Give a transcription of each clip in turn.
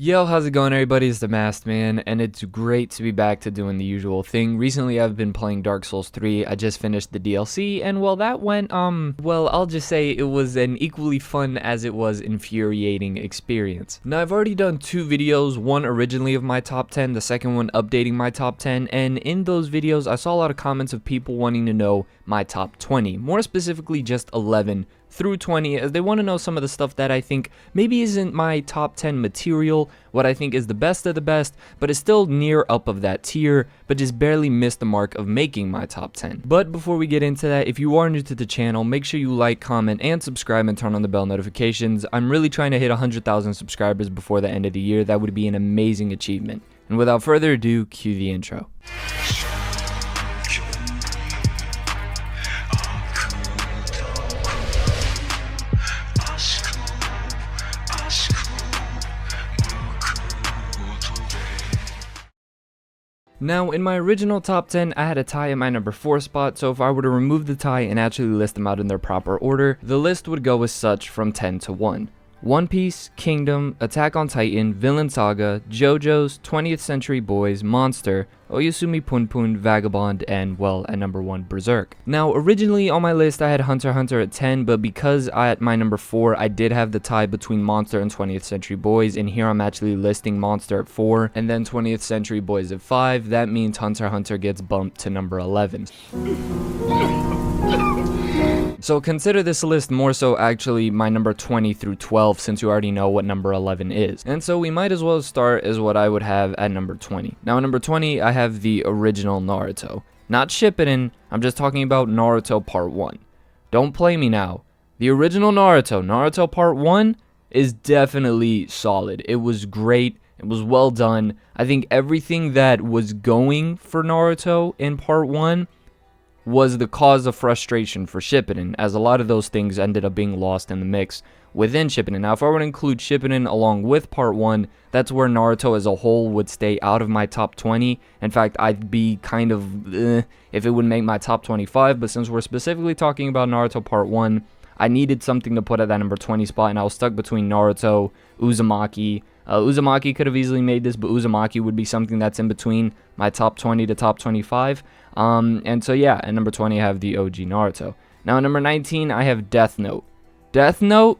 Yo, how's it going everybody? It's the Masked Man, and it's great to be back to doing the usual thing. Recently I've been playing Dark Souls 3, I just finished the DLC, and well that went, well I'll just say it was an equally fun as it was infuriating experience. Now I've already done two videos, one originally of my top 10, the second one updating my top 10, and in those videos I saw a lot of comments of people wanting to know my top 20, more specifically just 11 through 20, as they want to know some of the stuff that I think maybe isn't my top 10 material, what I think is the best of the best, but is still near up of that tier, but just barely missed the mark of making my top 10. But before we get into that, if you are new to the channel, make sure you like, comment, and subscribe and turn on the bell notifications. I'm really trying to hit 100,000 subscribers before the end of the year. That would be an amazing achievement. And without further ado, cue the intro. Now, in my original top 10, I had a tie at my number 4 spot, so if I were to remove the tie and actually list them out in their proper order, the list would go as such from 10 to 1. One Piece, Kingdom, Attack on Titan, Villain Saga, JoJo's, 20th Century Boys, Monster, Oyasumi Punpun, Vagabond, and, well, at number 1, Berserk. Now, originally on my list I had Hunter x Hunter at 10, but because at my number 4 I did have the tie between Monster and 20th Century Boys, and here I'm actually listing Monster at 4, and then 20th Century Boys at 5, that means Hunter x Hunter gets bumped to number 11. So consider this list more so actually my number 20 through 12, since you already know what number 11 is. And so we might as well start as what I would have at number 20. Now at number 20 I have the original Naruto. Not Shippuden, I'm just talking about Naruto Part 1. Don't play me now. The original Naruto, Naruto Part 1, is definitely solid. It was great. It was well done. I think everything that was going for Naruto in Part 1 was the cause of frustration for Shippuden, as a lot of those things ended up being lost in the mix within Shippuden. Now, if I were to include Shippuden along with Part 1, that's where Naruto as a whole would stay out of my top 20. In fact, I'd be kind of, if it would make my top 25, but since we're specifically talking about Naruto Part 1, I needed something to put at that number 20 spot, and I was stuck between Naruto, Uzumaki. Uzumaki could have easily made this, but Uzumaki would be something that's in between my top 20 to top 25. And so yeah, at number 20 I have the OG Naruto. Now at number 19 I have Death Note. Death Note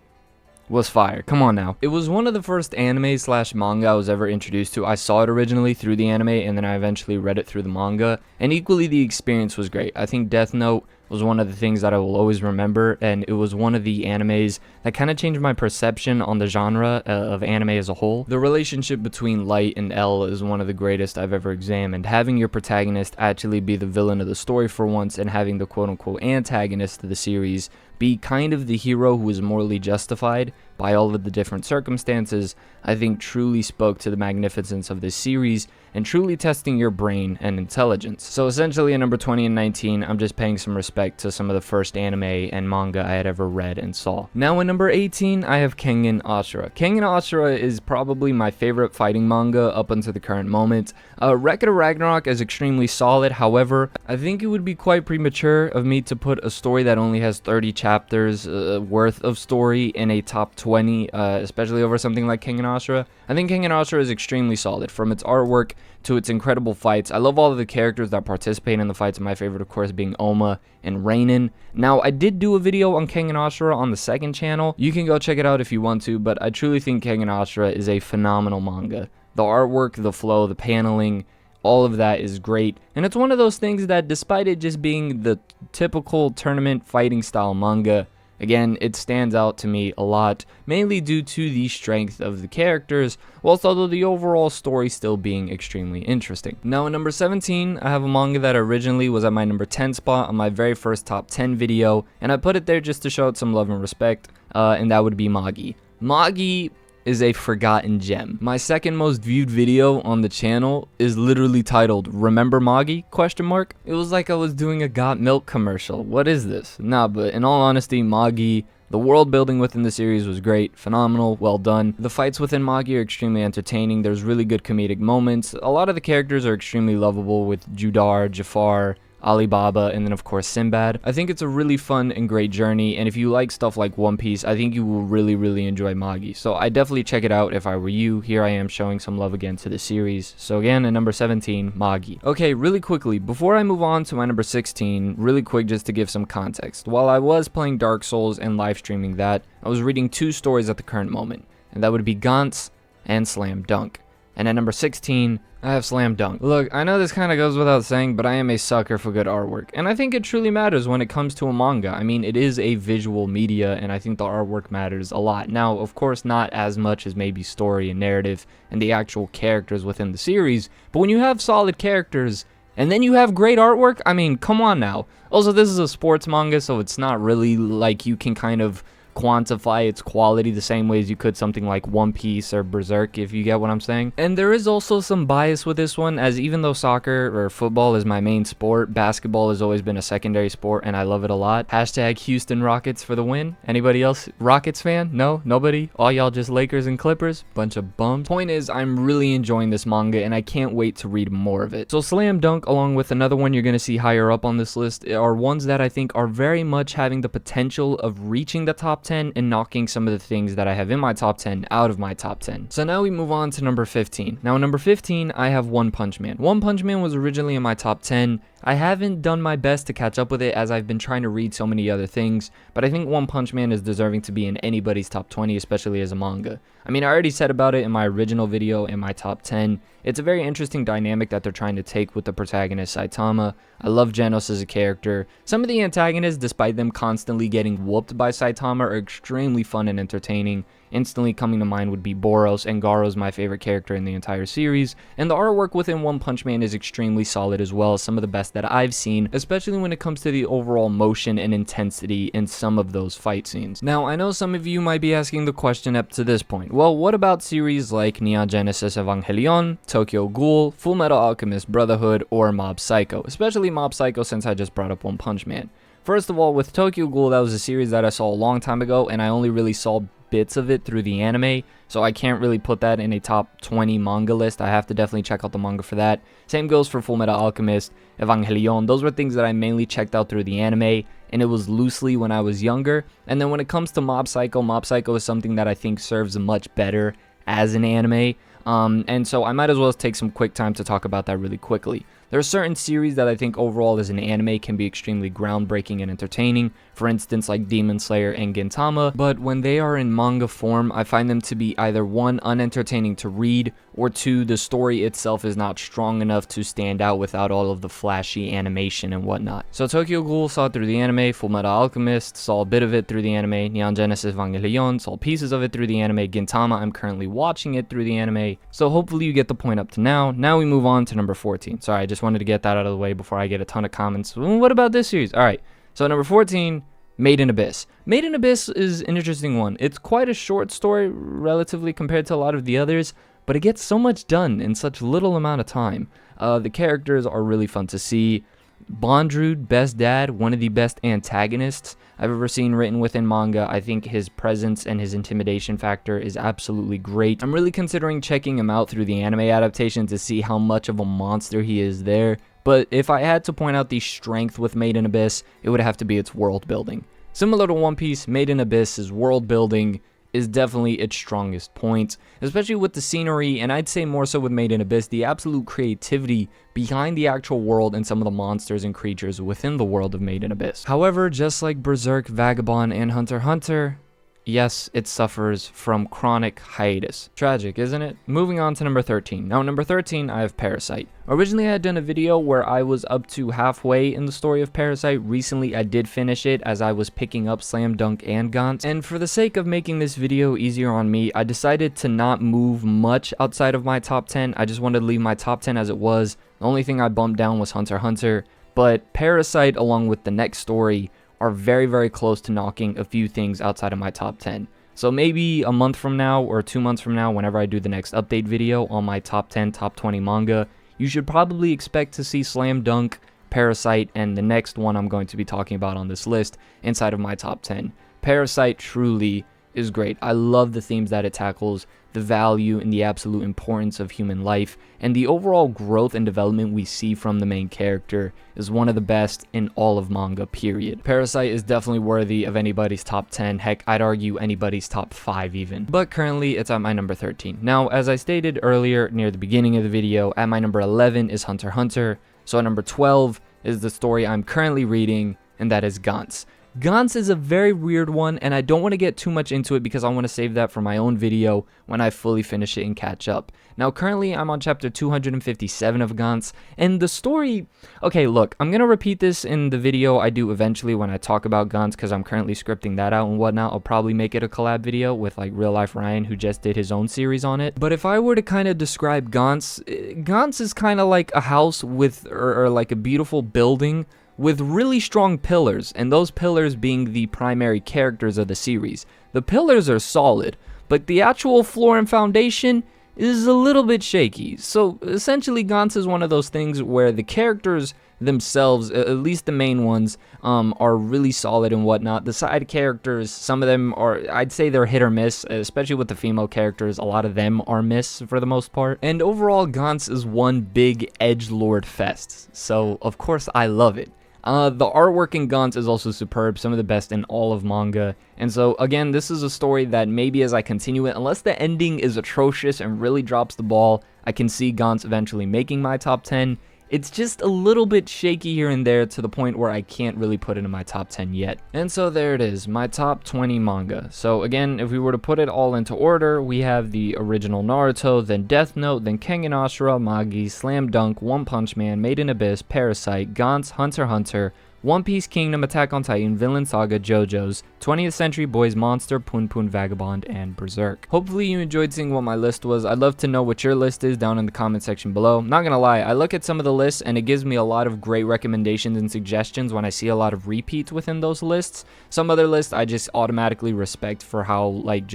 was fire. Come on now. It was one of the first anime slash manga I was ever introduced to. I saw it originally through the anime, and then I eventually read it through the manga, and equally the experience was great. I think Death Note was one of the things that I will always remember, and it was one of the animes that kind of changed my perception on the genre of anime as a whole. The relationship between Light and L is one of the greatest I've ever examined. Having your protagonist actually be the villain of the story for once, and having the quote-unquote antagonist of the series be kind of the hero who is morally justified by all of the different circumstances, I think truly spoke to the magnificence of this series and truly testing your brain and intelligence. So essentially at number 20 and 19, I'm just paying some respect to some of the first anime and manga I had ever read and saw. Now at number 18, I have Kangen Asura. Kangen Asura is probably my favorite fighting manga up until the current moment. Record of Ragnarok is extremely solid, however, I think it would be quite premature of me to put a story that only has 30 chapters worth of story in a top 20, especially over something like Kangen Asura. I think Kangen Asura is extremely solid, from its artwork to its incredible fights. I love all of the characters that participate in the fights, my favorite of course being Oma and Rainen. Now I did do a video on Kangen Asura on the second channel. You can go check it out if you want to, but I truly think Kangen Asura is a phenomenal manga. The artwork, the flow, the paneling, all of that is great, and it's one of those things that despite it just being the typical tournament fighting style manga, again, it stands out to me a lot, mainly due to the strength of the characters, whilst although the overall story still being extremely interesting. Now at number 17, I have a manga that originally was at my number 10 spot on my very first top 10 video, and I put it there just to show it some love and respect, and that would be Magi. Magi is a forgotten gem. My second most viewed video on the channel is literally titled "Remember Magi?" ? It was like I was doing a Got Milk commercial. What is this? Nah, but in all honesty, Magi, the world building within the series was great, phenomenal, well done. The fights within Magi are extremely entertaining. There's really good comedic moments. A lot of the characters are extremely lovable, with Judar, Jafar, Alibaba, and then of course Sinbad. I think it's a really fun and great journey, and if you like stuff like One Piece, I think you will really enjoy Magi. So I definitely check it out if I were you. Here I am showing some love again to the series. So again, at number 17, Magi. Okay, really quickly, before I move on to my number 16, really quick just to give some context. While I was playing Dark Souls and live streaming that, I was reading two stories at the current moment, and that would be Gantz and Slam Dunk. And at number 16, I have Slam Dunk. Look, I know this kind of goes without saying, but I am a sucker for good artwork. And I think it truly matters when it comes to a manga. I mean, it is a visual media, and I think the artwork matters a lot. Now, of course, not as much as maybe story and narrative and the actual characters within the series. But when you have solid characters, and then you have great artwork, I mean, come on now. Also, this is a sports manga, so it's not really like you can kind of quantify its quality the same way as you could something like One Piece or Berserk, if you get what I'm saying. And there is also some bias with this one, as even though soccer or football is my main sport, basketball has always been a secondary sport and I love it a lot. Hashtag Houston Rockets for the win. Anybody else Rockets fan? No? Nobody? All y'all just Lakers and Clippers? Bunch of bums. Point is, I'm really enjoying this manga and I can't wait to read more of it. So Slam Dunk, along with another one you're gonna see higher up on this list, are ones that I think are very much having the potential of reaching the top 10 and knocking some of the things that I have in my top 10 out of my top 10. So now we move on to number 15. Now number 15, I have One Punch Man. One Punch Man was originally in my top 10. I haven't done my best to catch up with it as I've been trying to read so many other things, but I think One Punch Man is deserving to be in anybody's top 20, especially as a manga. I mean, I already said about it in my original video in my top 10. It's a very interesting dynamic that they're trying to take with the protagonist Saitama. I love Genos as a character. Some of the antagonists, despite them constantly getting whooped by Saitama, are extremely fun and entertaining. Instantly coming to mind would be Boros, and Garo's my favorite character in the entire series, and the artwork within One Punch Man is extremely solid as well, some of the best that I've seen, especially when it comes to the overall motion and intensity in some of those fight scenes. Now, I know some of you might be asking the question up to this point, well, what about series like Neon Genesis Evangelion, Tokyo Ghoul, Fullmetal Alchemist Brotherhood, or Mob Psycho, especially Mob Psycho since I just brought up One Punch Man. First of all, with Tokyo Ghoul, that was a series that I saw a long time ago, and I only really saw bits of it through the anime, so I can't really put that in a top 20 manga list. I have to definitely check out the manga for that. Same goes for Fullmetal Alchemist, Evangelion. Those were things that I mainly checked out through the anime, and it was loosely when I was younger. And then when it comes to Mob Psycho is something that I think serves much better as an anime. And so I might as well take some quick time to talk about that really quickly. There are certain series that I think overall as an anime can be extremely groundbreaking and entertaining, for instance like Demon Slayer and Gintama, but when they are in manga form, I find them to be either 1, unentertaining to read, or 2, the story itself is not strong enough to stand out without all of the flashy animation and whatnot. So Tokyo Ghoul saw it through the anime, Fullmetal Alchemist saw a bit of it through the anime, Neon Genesis Evangelion saw pieces of it through the anime, Gintama I'm currently watching it through the anime, so hopefully you get the point up to now. Now we move on to number 14. Sorry, I just wanted to get that out of the way before I get a ton of comments. What about this series? Alright, so number 14, Made in Abyss. Made in Abyss is an interesting one. It's quite a short story relatively compared to a lot of the others, but it gets so much done in such little amount of time. The characters are really fun to see. Bondrewd, best dad, one of the best antagonists I've ever seen written within manga. I think his presence and his intimidation factor is absolutely great. I'm really considering checking him out through the anime adaptation to see how much of a monster he is there. But if I had to point out the strength with Made in Abyss, it would have to be its world building. Similar to One Piece, Made in Abyss's world building is definitely its strongest point, especially with the scenery, and I'd say more so with Made in Abyss, the absolute creativity behind the actual world and some of the monsters and creatures within the world of Made in Abyss. However, just like Berserk, Vagabond, and Hunter x Hunter, yes, it suffers from chronic hiatus. Tragic, isn't it? Moving on to number 13. Now, number 13, I have Parasite. Originally, I had done a video where I was up to halfway in the story of Parasite. Recently, I did finish it as I was picking up Slam Dunk and Gantz. And for the sake of making this video easier on me, I decided to not move much outside of my top 10. I just wanted to leave my top 10 as it was. The only thing I bumped down was Hunter x Hunter. But Parasite, along with the next story, are very close to knocking a few things outside of my top 10. So maybe a month from now or 2 months from now, whenever I do the next update video on my top 10, top 20 manga, you should probably expect to see Slam Dunk, Parasite, and the next one I'm going to be talking about on this list inside of my top 10. Parasite truly is great. I love the themes that it tackles, the value and the absolute importance of human life, and the overall growth and development we see from the main character is one of the best in all of manga, period. Parasite is definitely worthy of anybody's top 10, heck, I'd argue anybody's top 5 even. But currently, it's at my number 13. Now, as I stated earlier near the beginning of the video, at my number 11 is Hunter x Hunter, so at number 12 is the story I'm currently reading, and that is Gantz. Gantz is a very weird one, and I don't want to get too much into it because I want to save that for my own video when I fully finish it and catch up. Now, currently, I'm on chapter 257 of Gantz, and the story... Okay, look, I'm going to repeat this in the video I do eventually when I talk about Gantz, because I'm currently scripting that out and whatnot. I'll probably make it a collab video with, like, Real Life Ryan, who just did his own series on it. But if I were to kind of describe Gantz, Gantz is kind of like a house with, or like a beautiful building with really strong pillars, and those pillars being the primary characters of the series. The pillars are solid, but the actual floor and foundation is a little bit shaky. So essentially, Gantz is one of those things where the characters themselves, at least the main ones, are really solid and whatnot. The side characters, some of them are, I'd say they're hit or miss, especially with the female characters. A lot of them are miss for the most part. And overall, Gantz is one big edgelord fest. So of course I love it. The artwork in Gantz is also superb, some of the best in all of manga, and so again, this is a story that maybe as I continue it, unless the ending is atrocious and really drops the ball, I can see Gantz eventually making my top 10. It's just a little bit shaky here and there to the point where I can't really put it in my top 10 yet. And so there it is, my top 20 manga. So again, if we were to put it all into order, we have the original Naruto, then Death Note, then Kangen Asura, Magi, Slam Dunk, One Punch Man, Made in Abyss, Parasite, Gantz, Hunter x Hunter, One Piece Kingdom, Attack on Titan, Vinland Saga, JoJo's, 20th Century Boys, Monster, Pun Pun Vagabond, and Berserk. Hopefully you enjoyed seeing what my list was. I'd love to know what your list is down in the comment section below. Not gonna lie, I look at some of the lists and it gives me a lot of great recommendations and suggestions when I see a lot of repeats within those lists. Some other lists I just automatically respect for how, like,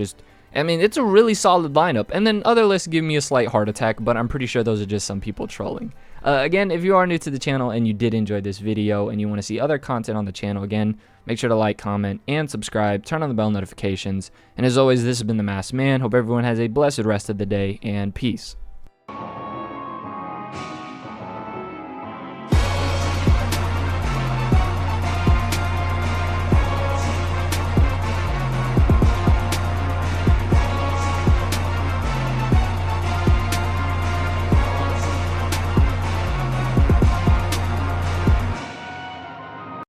I mean, it's a really solid lineup, and then other lists give me a slight heart attack, but I'm pretty sure those are just some people trolling. Again, if you are new to the channel and you did enjoy this video and you want to see other content on the channel, again, make sure to like, comment, and subscribe, turn on the bell notifications, and as always, this has been The Masked Man. Hope everyone has a blessed rest of the day, and peace.